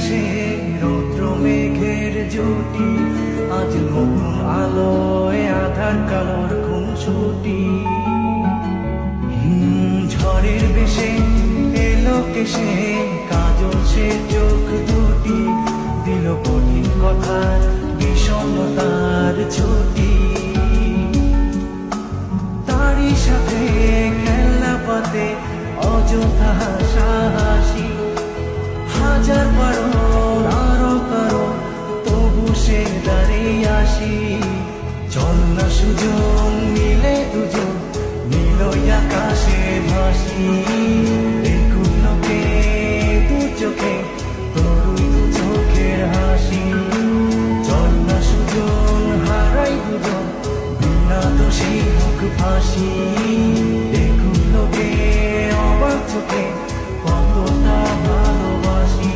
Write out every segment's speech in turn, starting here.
আকাশে রৌদ্র মেঘের জুটি, আজ নতুন আলোয় আধার কালোর খুনসুটি। ঝড়ের বেশে এলো কেশে কাজল সে চোখ দুটি, দিল কঠিন কথার বিষণ্ণতার ছুটি। তারই সাথে খেলনা পাতে অযথা হাসাহাসি, হাজার বারণ আরো কারো তবু সে দাঁড়িয়ে আসি। চল না সুজন মিলে দুজন নীলই আকাশে ভাসি, দেখুন লোকে দু চোখে তরুণ দু চোখের হাসি। চল না সুজন হারাই দুজন বিনা দোষী হোক ফাঁসি, দেখুন লোকে অবাক চোখে কতটা ভালোবাসি।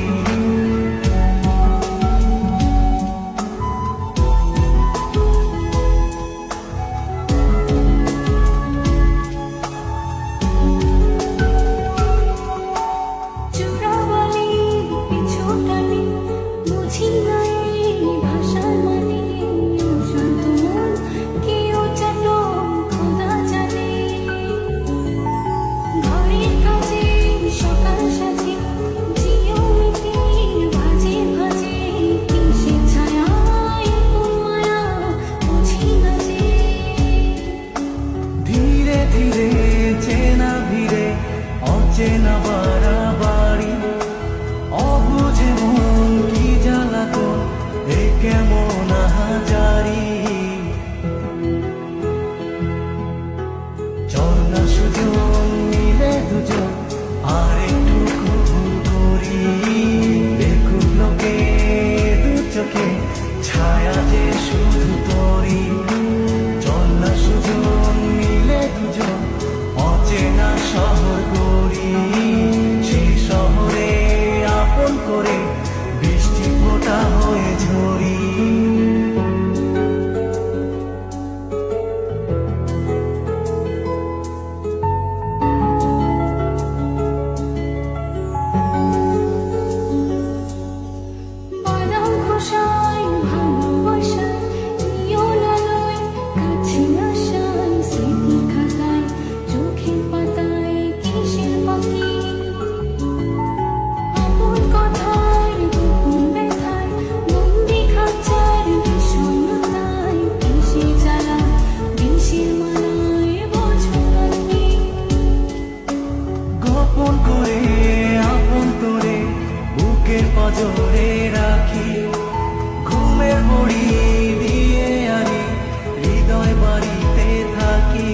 চেনা বাড়াবাড়ি অবুঝে মন কি জ্বালাতন, এ কেমন আহাজারি। চল না সুজন মিলে দুজন আর একটু ভুল করি, দেখুন লোকে দু চোখে ছায়া যে শুধু তোরি। চল না সুজন মিলে দুজন অচেনা শহর গড়ি, সেই শহরে আপন করে বৃষ্টি ফোঁটা হয়ে ঝরি। পাজরে রাখি ঘুমের বড়ি দিয়ে আনি হৃদয় বাড়িতে থাকি।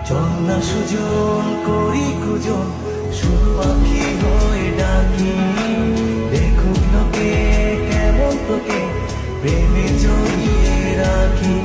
চল না সুজন করি কুজন সুর পাখি হয়ে ডাকি, দেখুক লোকে কেমন তোকে প্রেমে জড়িয়ে রাখি।